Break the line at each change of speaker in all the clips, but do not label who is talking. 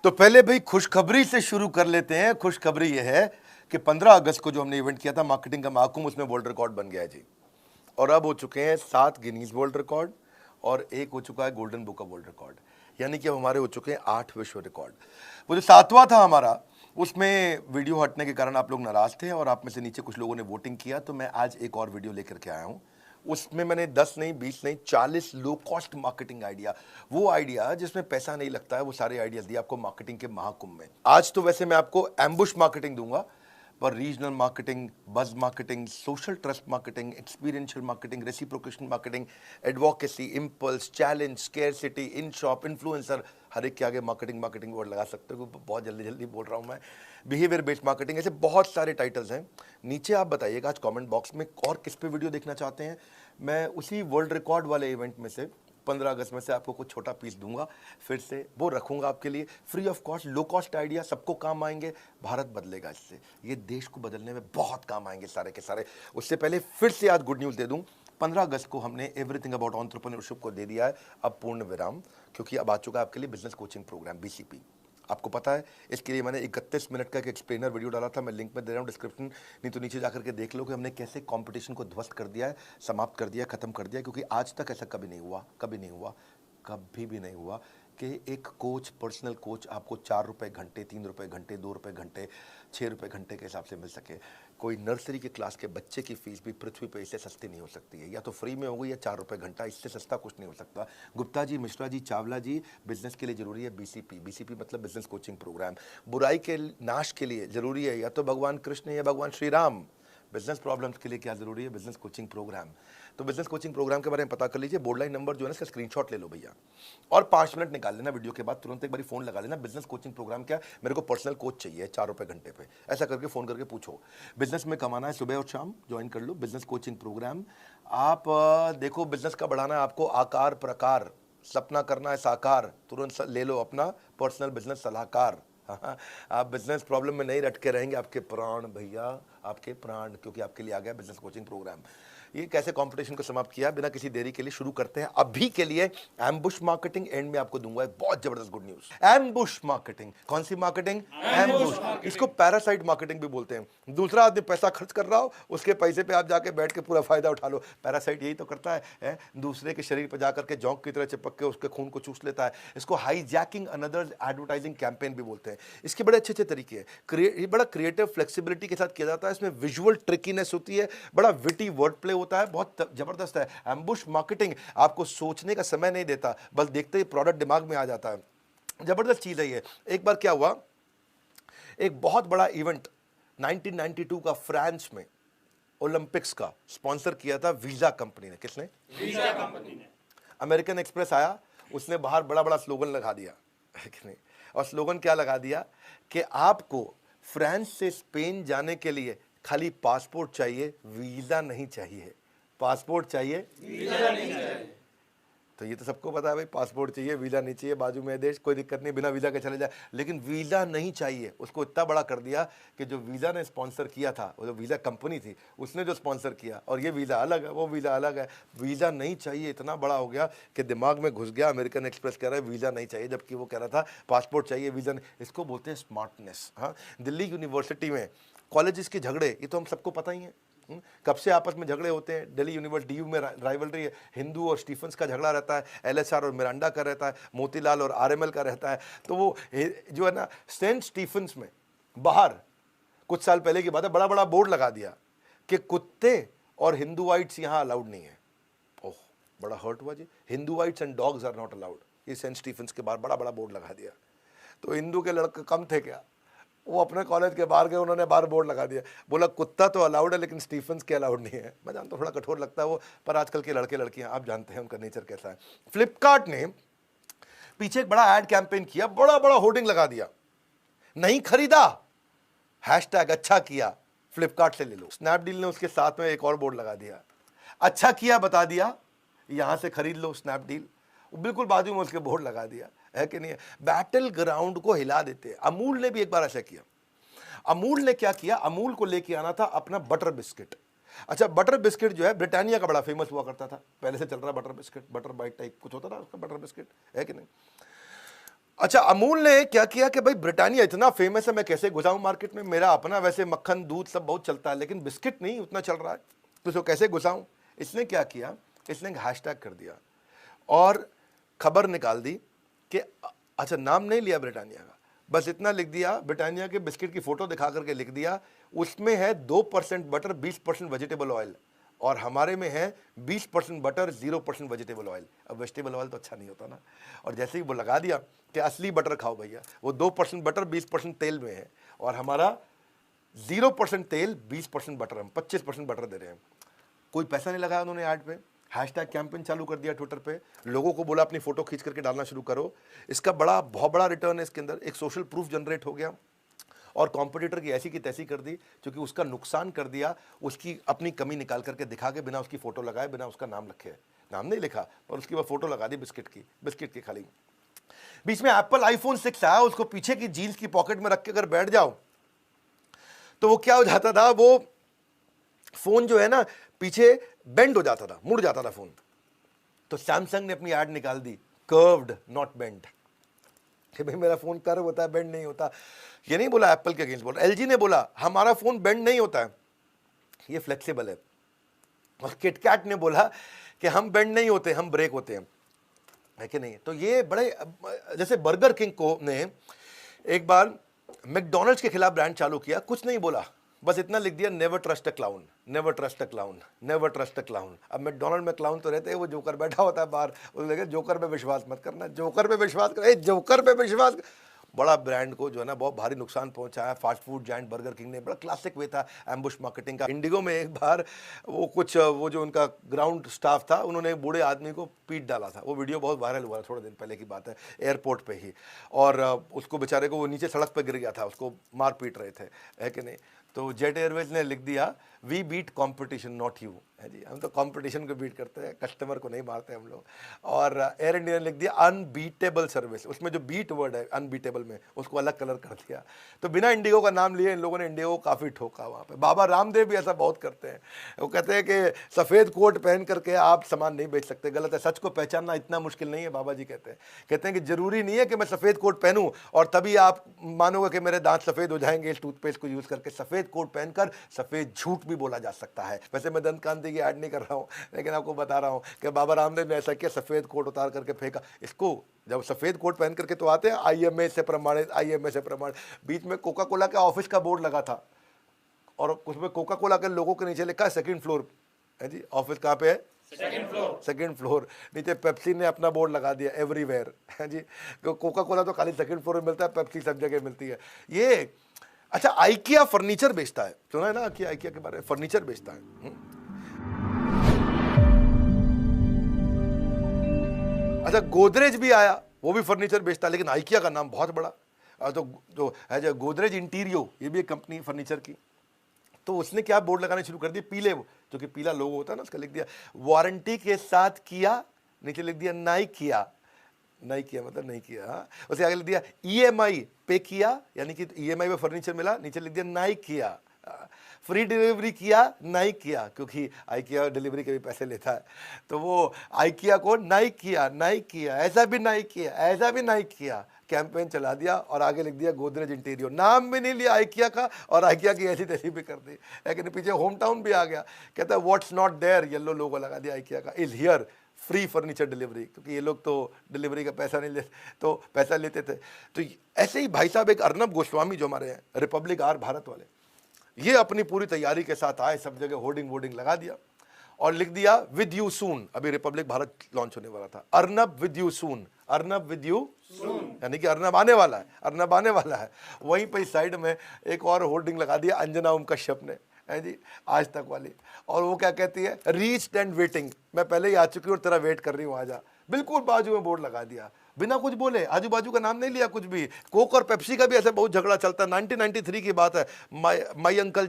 तो पहले भाई खुशखबरी से शुरू कर लेते हैं। खुशखबरी यह है कि 15 अगस्त को जो हमने इवेंट किया था मार्केटिंग का महाकुंभ, उसमें वर्ल्ड रिकॉर्ड बन गया है जी। और अब हो चुके हैं 7 गिनीज वर्ल्ड रिकॉर्ड और 1 हो चुका है golden book of world record, यानी कि अब हमारे हो चुके हैं 8 विश्व रिकॉर्ड। वो जो 7वां था हमारा, उसमें वीडियो हटने के कारण आप लोग नाराज थे और आप में से नीचे कुछ लोगों ने वोटिंग किया, तो मैं आज एक और वीडियो लेकर के आया हूं। उसमें मैंने 10 नहीं, 20 नहीं, 40 लो कॉस्ट मार्केटिंग आइडिया, वो आइडिया जिसमें पैसा नहीं लगता है, वो सारे आइडिया दिए आपको मार्केटिंग के महाकुंभ में। आज तो वैसे मैं आपको एम्बुश मार्केटिंग दूंगा, पर regional marketing, buzz marketing, social trust marketing, experiential marketing, reciprocation marketing, advocacy, impulse, challenge, scarcity, in shop, influencer, हर एक के आगे मार्केटिंग मार्केटिंग वर्ड लगा सकते हो, बहुत जल्दी जल्दी बोल रहा हूँ मैं। बिहेवियर बेस्ड मार्केटिंग, ऐसे बहुत सारे टाइटल्स हैं। नीचे आप बताइएगा आज कमेंट बॉक्स में और किस पे वीडियो देखना चाहते हैं। मैं उसी वर्ल्ड रिकॉर्ड वाले इवेंट में से 15 अगस्त में से आपको कुछ छोटा पीस दूंगा, फिर से वो रखूंगा आपके लिए free of cost. Low cost idea सबको काम आएंगे, भारत बदलेगा इससे, ये देश को बदलने में बहुत काम आएंगे सारे के सारे। उससे पहले फिर से आज गुड न्यूज़ दे दूं, 15 अगस्त को हमने एवरीथिंग अबाउट एंटरप्रेन्योरशिप को दे दिया है अब पूर्ण विराम, क्योंकि अब आ चुका है आपके लिए बिजनेस कोचिंग प्रोग्राम BCP। आपको पता है, इसके लिए मैंने 31 मिनट का एक एक्सप्लेनर वीडियो डाला था, मैं लिंक में दे रहा हूँ डिस्क्रिप्शन, नहीं तो नीचे जाकर के देख लो कि हमने कैसे कंपटीशन को ध्वस्त कर दिया है, समाप्त कर दिया, खत्म कर दिया। क्योंकि आज तक ऐसा कभी नहीं हुआ, कभी नहीं हुआ, कभी भी नहीं हुआ कि एक कोच, पर्सनल कोच आपको 4 रुपये घंटे, 3 रुपये घंटे, 2 रुपये घंटे, 6 रुपये घंटे के हिसाब से मिल सके। कोई नर्सरी के क्लास के बच्चे की फीस भी पृथ्वी पर इससे सस्ती नहीं हो सकती है, या तो फ्री में होगी या 4 रुपये घंटा, इससे सस्ता कुछ नहीं हो सकता। गुप्ता जी, मिश्रा जी, चावला जी, बिजनेस के लिए जरूरी है BCP। BCP मतलब बिजनेस कोचिंग प्रोग्राम। बुराई के नाश के लिए जरूरी है या तो भगवान कृष्ण या भगवान श्री राम। बिजनेस प्रॉब्लम्स के लिए क्या जरूरी है? Business coaching programme. तो बिजनेस कोचिंग प्रोग्राम के बारे में पता कर लीजिए, बोर्ड लाइन नंबर जो है ना, इसका स्क्रीनशॉट ले लो भैया, और 5 मिनट निकाल लेना वीडियो के बाद, तुरंत एक बार फोन लगा लेना, बिजनेस कोचिंग प्रोग्राम क्या, मेरे को पर्सनल कोच चाहिए 4 रुपये घंटे पे, ऐसा करके फोन करके पूछो। बिजनेस में कमाना है सुबह और शाम, ज्वाइन कर लो बिजनेस कोचिंग प्रोग्राम। आप देखो, बिजनेस का बढ़ाना है आपको, आकार प्रकार, सपना करना है साकार, तुरंत ले लो अपना पर्सनल बिजनेस सलाहकार। आप बिजनेस प्रॉब्लम में नहीं रटके रहेंगे, आपके प्राण भैया, आपके प्राण, क्योंकि आपके लिए आ गया बिजनेस कोचिंग प्रोग्राम। ये कैसे कंपटीशन को समाप्त किया, बिना किसी देरी के लिए शुरू करते हैं अभी के लिए एम्बुश मार्केटिंग। एंड में आपको दूंगा एक बहुत जबरदस्त गुड न्यूज। एम्बुश मार्केटिंग, कौन सी मार्केटिंग? एम्बुश। इसको पैरासाइट मार्केटिंग भी बोलते हैं। दूसरा आदमी पैसा खर्च कर रहा हो, उसके पैसे पे आप जाके बैठ के पूरा फायदा उठा लो। पैरासाइट यही तो करता है, दूसरे के शरीर पर जाकर के जौंक की तरह चिपक के उसके खून को चूस लेता है। इसको हाईजैकिंग अनदर एडवर्टाइजिंग कैंपेन भी बोलते हैं। इसके बड़े अच्छे अच्छे तरीके हैं, ये बड़ा क्रिएटिव फ्लेक्सिबिलिटी के साथ किया जाता है। इसमें विजुअल ट्रिकीनेस होती है, बड़ा विटी वर्ड प्ले होता है, बहुत जबरदस्त है। एम्बुश मार्केटिंग आपको सोचने का समय नहीं देता, बस देखते ही प्रोडक्ट दिमाग में आ जाता है। जबरदस्त चीज है ये। एक बार क्या हुआ, एक बहुत बड़ा इवेंट 1992 का फ्रांस में ओलंपिक्स का स्पॉन्सर किया था वीजा कंपनी ने। किसने?
वीजा कंपनी ने।
अमेरिकन एक्सप्रेस आया, उसने बाहर बड़ा बड़ा स्लोगन लगा दिया, है कि नहीं? और स्लोगन क्या लगा दिया कि आपको फ्रांस से स्पेन जाने के लिए खाली पासपोर्ट चाहिए, वीजा नहीं चाहिए। पासपोर्ट चाहिए,
वीजा नहीं चाहिए।
तो ये तो सबको पता है भाई, पासपोर्ट चाहिए, वीजा नहीं चाहिए, बाजू में देश, कोई दिक्कत नहीं, बिना वीजा के चले जाए। लेकिन वीजा नहीं चाहिए, उसको इतना बड़ा कर दिया कि जो वीजा ने स्पॉन्सर किया था, वो जो वीजा कंपनी थी उसने जो स्पॉन्सर किया, और ये वीजा अलग है, वो वीजा अलग है, वीजा नहीं चाहिए इतना बड़ा हो गया कि दिमाग में घुस गया। अमेरिकन एक्सप्रेस कह रहा है वीजा नहीं चाहिए, जबकि वो कह रहा था पासपोर्ट चाहिए, वीजा नहीं। इसको बोलते हैं स्मार्टनेस। हाँ, दिल्ली यूनिवर्सिटी में कॉलेजेस के झगड़े, ये तो हम सबको पता ही है, कब से आपस में झगड़े होते हैं। दिल्ली यूनिवर्सिटी DU में राइवलरी है, हिंदू और स्टीफंस का झगड़ा रहता है, LSR और मिरांडा का रहता है, मोतीलाल और RML का रहता है। तो वो जो है ना, सेंट स्टीफंस में बाहर कुछ साल पहले की बात है, बड़ा बड़ा बोर्ड लगा दिया कि कुत्ते और हिंदुआइट्स यहाँ अलाउड नहीं है। ओह, बड़ा हर्ट हुआ जी, हिंदुआइट्स and dogs are not allowed, ये सेंट स्टीफंस के बाहर बड़ा बड़ा बोर्ड लगा दिया। तो हिंदू के लड़के कम थे क्या, वो अपने कॉलेज के बाहर गए, उन्होंने बाहर बोर्ड लगा दिया, बोला कुत्ता तो अलाउड है लेकिन स्टीफंस के अलाउड नहीं है। मैं जानता हूँ थोड़ा कठोर लगता है वो, पर आजकल के लड़के लड़कियां आप जानते हैं उनका नेचर कैसा है। फ्लिपकार्ट ने पीछे एक बड़ा एड कैंपेन किया, बड़ा बड़ा होर्डिंग लगा दिया, नहीं खरीदा, हैशटैग अच्छा किया, फ्लिपकार्ट से ले लो। स्नैपडील ने उसके साथ में एक और बोर्ड लगा दिया, अच्छा किया बता दिया, यहां से खरीद लो स्नैपडील, बिल्कुल बाजू में उसके बोर्ड लगा दिया, है कि नहीं? बैटल ग्राउंड को हिला देते हैं। अमूल ने भी एक बार ऐसा किया। अमूल ने क्या किया, अमूल को लेके आना था अपना बटर बिस्किट। अच्छा, बटर बिस्किट जो है ब्रिटानिया का बड़ा फेमस हुआ करता था, पहले से चल रहा butter biscuit, butter bite type कुछ होता था उसका बटर बिस्किट, है कि नहीं? अच्छा, अमूल ने क्या किया कि भाई ब्रिटानिया इतना फेमस है, मैं कैसे घुसाऊं मार्केट में, मेरा अपना वैसे मक्खन दूध सब बहुत चलता है लेकिन बिस्किट नहीं उतना चल रहा है, तो इसको कैसे घुसाऊं। इसने क्या किया, इसने हैशटैग कर दिया और खबर निकाल दी कि अच्छा, नाम नहीं लिया ब्रिटानिया का, बस इतना लिख दिया, ब्रिटानिया के बिस्किट की फोटो दिखा करके लिख दिया उसमें है 2% बटर 20% वेजिटेबल ऑयल, और हमारे में है 20% बटर 0% वेजिटेबल ऑयल। अब वेजिटेबल ऑयल तो अच्छा नहीं होता ना, और जैसे ही वो लगा दिया कि असली बटर खाओ भैया, वो 2% बटर 20% तेल में है, और हमारा 0% तेल 20% बटर, हम 25% बटर दे रहे हैं। कोई पैसा नहीं लगाया उन्होंने ऐड पे, हैशटैग कैंपेन चालू कर दिया ट्विटर पे, लोगों को बोला अपनी फोटो खींच करके डालना शुरू करो। इसका बहुत बड़ा रिटर्न है इसके अंदर, एक सोशल प्रूफ जनरेट हो गया, और कॉम्पिटिटर की ऐसी की तैसी कर दी, क्योंकि उसका नुकसान कर दिया, उसकी अपनी कमी निकाल करके दिखा के, बिना उसकी फोटो लगाए, बिना उसका नाम लिखे, नाम नहीं लिखा पर उसकी वो फोटो लगा दी बिस्किट की खाली। बीच में एप्पल आईफोन 6 आया, उसको पीछे की जीन्स की पॉकेट में रख के अगर बैठ जाओ तो वो क्या हो जाता था, वो फोन जो है ना पीछे बेंड हो जाता था, मुड़ जाता था फोन। तो सैमसंग ने अपनी ऐड निकाल दी, कर्व्ड नॉट बेंड, कि भाई मेरा फोन कर्व होता है, बेंड नहीं होता। ये नहीं बोला एप्पल के अगेंस्ट बोला, एलजी ने बोला हमारा फोन बेंड नहीं होता है, ये फ्लेक्सिबल है। और किटकैट ने बोला कि हम बेंड नहीं होते, हम ब्रेक होते हैं, है कि नहीं। तो ये बड़े, जैसे बर्गर किंग को ने एक बार मैकडॉनल्ड्स के खिलाफ ब्रांड चालू किया, कुछ नहीं बोला, बस इतना लिख दिया, never trust a clown, never trust a clown, never trust a clown. अब मैकडॉनल्ड में क्लाउन तो रहते हैं, वो जोकर बैठा होता है बाहर, उसको लगे जोकर पे विश्वास मत करना, जोकर पे विश्वास कर, जोकर पे विश्वास कर। बड़ा ब्रांड को जो है ना बहुत भारी नुकसान पहुंचा है। Fast food giant burger king ने, बड़ा क्लासिक वे था एम्बुश मार्केटिंग का। इंडिगो में एक बार वो जो उनका ग्राउंड स्टाफ था, उन्होंने एक बूढ़े आदमी को पीट डाला था, वो वीडियो बहुत वायरल हुआ, थोड़े दिन पहले की बात है, एयरपोर्ट पे ही, और उसको बेचारे को, वो नीचे सड़क पर गिर गया था, उसको मार पीट रहे थे, है कि नहीं। तो जेट एयरवेज ने लिख दिया, we beat competition not you, है जी, हम तो कॉम्पिटिशन को बीट करते हैं, कस्टमर को नहीं मारते हम लोग। और एयर इंडिया ने लिख दिया अनबीटेबल सर्विस, उसमें जो बीट वर्ड है अनबीटेबल में, उसको अलग कलर कर दिया। तो बिना इंडिगो का नाम लिए इन लोगों ने इंडिगो को काफ़ी ठोका वहाँ पे। बाबा रामदेव भी ऐसा बहुत करते हैं, वो कहते हैं कि सफ़ेद कोट पहन करके आप सामान नहीं बेच सकते, गलत है, सच को पहचानना इतना मुश्किल नहीं है। बाबा जी कहते हैं कि जरूरी नहीं है कि मैं सफ़ेद कोट पहनूँ और तभी आप मानोगे कि मेरे दांत सफ़ेद हो जाएंगे इस टूथपेस्ट को यूज़ करके। सफ़ेद कोट पहनकर सफ़ेद झूठ भी बोला जा सकता है। वैसे मैं दंत कांति की ऐड नहीं कर रहा हूँ, लेकिन आपको बता रहा हूँ कि बाबा रामदेव ने ऐसा किया, सफ़ेद कोट उतार करके फेंका इसको। जब सफ़ेद कोट पहन करके तो आते हैं आईएमए से प्रमाणित, आईएमए से प्रमाणित। बीच में कोका कोला का ऑफिस का बोर्ड लगा था, और उसमें कोका कोला के लोगों के नीचे लिखा है सेकंड फ्लोर, है जी, ऑफिस कहाँ पे है, सेकंड फ्लोर। नीचे पेप्सी ने अपना बोर्ड लगा दिया एवरीवेयर, है जी। कोका कोला तो खाली सेकंड फ्लोर में मिलता है, पेप्सी सब जगह मिलती है। ये अच्छा, आइकिया फर्नीचर बेचता है, सुना है ना कि आइकिया के बारे में, फर्नीचर बेचता है। अच्छा, गोदरेज भी आया, वो भी फर्नीचर बेचता है, लेकिन आइकिया का नाम बहुत बड़ा। तो जो है जो गोदरेज इंटीरियो, ये भी एक कंपनी फर्नीचर की, तो उसने क्या बोर्ड लगाने शुरू कर दिए, पीले, जो कि पीला लोगो होता है ना, उसका लिख दिया वारंटी के साथ किया, नीचे लिख दिया नहीं किया, नहीं किया मतलब नहीं किया। हाँ, उसके आगे लिख दिया ईएमआई पे किया, यानी कि ईएमआई में फर्नीचर मिला, नीचे लिख दिया नहीं किया। फ्री डिलीवरी किया, नहीं किया, क्योंकि आइकिया डिलीवरी के भी पैसे लेता है, तो वो आइकिया को नहीं किया, नहीं किया, ऐसा भी नहीं किया, ऐसा भी नहीं किया, कैंपेन चला दिया। और आगे लिख दिया गोदरेज इंटीरियर, नाम भी नहीं लिया आइकिया का, और आइकिया की ऐसी तैसी भी कर दी। लेकिन पीछे होम टाउन भी आ गया, कहता है व्हाट्स नॉट देयर, येलो लोगो लगा दिया आइकिया का, is here free furniture delivery, क्योंकि ये लोग तो डिलीवरी का पैसा नहीं लेते, तो पैसा लेते थे। तो ऐसे ही भाई साहब एक अर्नब गोस्वामी जो हमारे हैं रिपब्लिक आर भारत वाले, ये अपनी पूरी तैयारी के साथ आए, सब जगह होर्डिंग वोर्डिंग लगा दिया और लिख दिया विद यू सून। अभी रिपब्लिक भारत लॉन्च होने वाला था, Arnab with you soon, Arnab with you soon, यानी कि अर्नब आने वाला है, अर्नब आने वाला है। वहीं पर साइड में एक और होर्डिंग लगा दिया अंजना ओम कश्यप ने, है जी, आज तक वाली, और वो क्या कहती है, रीच्ड एंड वेटिंग, मैं पहले ही आ चुकी हूँ और तेरा वेट कर रही हूँ, आजा। बिल्कुल बाजू में बोर्ड लगा दिया, बिना कुछ बोले, आजू बाजू का नाम नहीं लिया कुछ भी। कोक और पेप्सी का भी ऐसे बहुत झगड़ा चलता है, 1993 की बात है, माइकल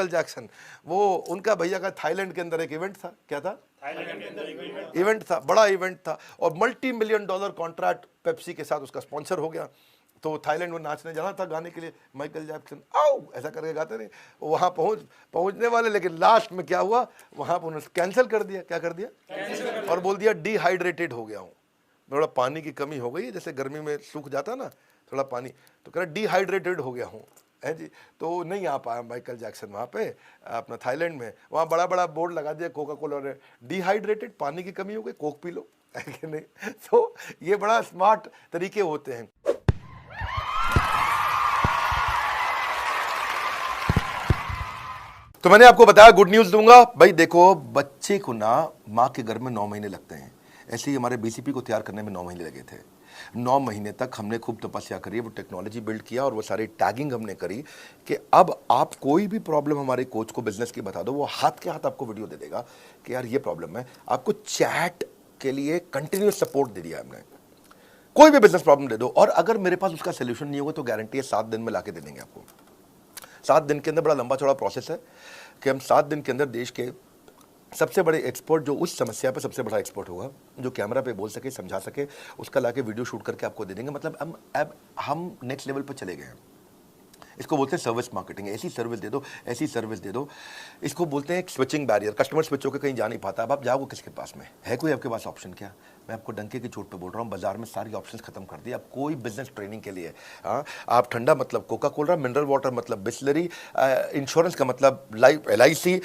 जैक्सन, वो उनका भैया का थाईलैंड के अंदर एक इवेंट था, क्या था, थाईलैंड के अंदर इवेंट था, बड़ा इवेंट था, और $multi-million कॉन्ट्रैक्ट पेप्सी के साथ उसका स्पॉन्सर हो गया। तो थाईलैंड में नाचने जाना था गाने के लिए, माइकल जैक्सन आओ ऐसा करके गाते नहीं, वहाँ पहुँचने वाले, लेकिन लास्ट में क्या हुआ, वहाँ पर उन्होंने कैंसिल कर दिया, क्या कर दिया, और बोल दिया डिहाइड्रेटेड हो गया हूँ। थोड़ा पानी की कमी हो गई, जैसे गर्मी में सूख जाता ना थोड़ा पानी, तो कह रहा डिहाइड्रेटेड हो गया हूँ है जी। तो नहीं आ पाया माइकल जैक्सन वहाँ पे अपना थाईलैंड में, वहाँ बड़ा बड़ा बोर्ड लगा दिया कोका कोला ने, डिहाइड्रेटेड, पानी की कमी हो गई, कोक पी लो, है कि नहीं। तो ये बड़ा स्मार्ट तरीके होते हैं। तो मैंने आपको बताया गुड न्यूज़ दूंगा भाई। देखो, बच्चे को ना माँ के गर्भ में 9 महीने लगते हैं, ऐसे ही हमारे बीसीपी को तैयार करने में 9 महीने लगे थे। 9 महीने तक हमने खूब तपस्या करी, वो टेक्नोलॉजी बिल्ड किया और वो सारी टैगिंग हमने करी कि अब आप कोई भी प्रॉब्लम हमारे कोच को बिजनेस की बता दो, वो हाथ के हाथ आपको वीडियो दे देगा कि यार ये प्रॉब्लम है। आपको चैट के लिए कंटिन्यूस सपोर्ट दे दिया हमने, कोई भी बिजनेस प्रॉब्लम दे दो, और अगर मेरे पास उसका सोल्यूशन नहीं होगा तो गारंटी है 7 दिन में लाके दे देंगे आपको। 7 दिन के अंदर, बड़ा लंबा चौड़ा प्रोसेस है कि हम 7 दिन के अंदर देश के सबसे बड़े एक्सपर्ट, जो उस समस्या पे सबसे बड़ा एक्सपर्ट होगा, जो कैमरा पे बोल सके, समझा सके, उसका लाके वीडियो शूट करके आपको दे देंगे। मतलब हम नेक्स्ट लेवल पर चले गए हैं। इसको बोलते हैं सर्विस मार्केटिंग। ऐसी सर्विस दे दो, ऐसी सर्विस दे दो। इसको बोलते हैं एक स्विचिंग बैरियर। कस्टमर स्विच होकर कहीं जा नहीं पाता, अब आप जाओगे किसके पास में, है कोई आपके पास ऑप्शन? क्या मैं आपको डंके की चोट पे बोल रहा हूँ, बाजार में सारी ऑप्शंस खत्म कर दी। अब कोई बिजनेस ट्रेनिंग के लिए, हाँ, आप ठंडा मतलब कोका कोला, मिनरल वाटर मतलब बिस्लरी, इंश्योरेंस का मतलब लाइफ LIC,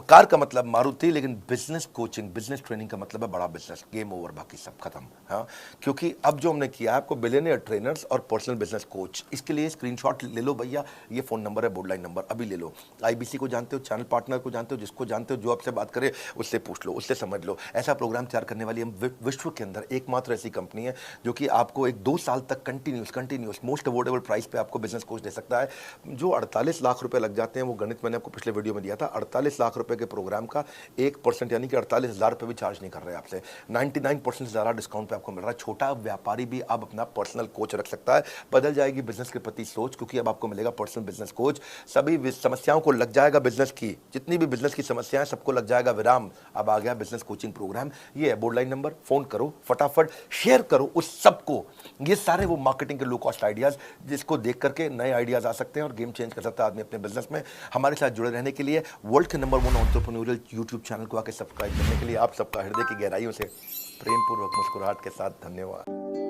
कार का मतलब मारुति, लेकिन बिजनेस कोचिंग, बिजनेस ट्रेनिंग का मतलब है बड़ा बिजनेस, गेम ओवर, बाकी सब खत्म। हाँ, क्योंकि अब जो हमने किया आपको बिलियनियर ट्रेनर्स और पर्सनल बिजनेस कोच, इसके लिए स्क्रीनशॉट ले लो भैया, ये फोन नंबर है, बोर्डलाइन नंबर, अभी ले लो। IBC को जानते हो, चैनल पार्टनर को जानते हो, जिसको जानते हो, जो आपसे बात करे उससे पूछ लो, उससे समझ लो। ऐसा प्रोग्राम तैयार करने वाली हम विश्व के अंदर एकमात्र ऐसी कंपनी है जो कि आपको एक 2 साल तक कंटिन्यूस मोस्ट अफोर्डेबल प्राइस पे आपको बिजनेस कोच दे सकता है। जो 48 लाख रुपए लग जाते हैं, वो गणित मैंने आपको पिछले वीडियो में दिया था। 48 लाख रुपए के प्रोग्राम का 1% यानी कि 48,000 रुपए भी चार्ज नहीं कर रहे आपसे, 99% से ज़्यादा डिस्काउंट पे आपको मिल रहा है। छोटा व्यापारी भी अब अपना पर्सनल कोच रख सकता है। बदल जाएगी बिजनेस के प्रति सोच, क्योंकि अब आपको मिलेगा पर्सनल बिजनेस कोच। सभी समस्याओं को लग जाएगा बिजनेस की, जितनी भी बिजनेस की समस्याएं, सबको लग जाएगा विराम। अब आ गया बिजनेस कोचिंग प्रोग्राम। ये है बोर्डलाइन नंबर, फोन करो, फटाफट शेयर करो उस सबको। ये सारे वो मार्केटिंग के लो कॉस्ट आइडियाज, जिसको देख करके नए आइडियाज आ सकते हैं और गेम चेंज कर सकता है आदमी अपने बिजनेस में। हमारे साथ जुड़े रहने के लिए, वर्ल्ड के नंबर 1 एंटरप्रेन्योरियल यूट्यूब चैनल को आके सब्सक्राइब करने के लिए आप सबका हृदय की गहराइयों से प्रेमपूर्वक मुस्कुराहट के साथ धन्यवाद।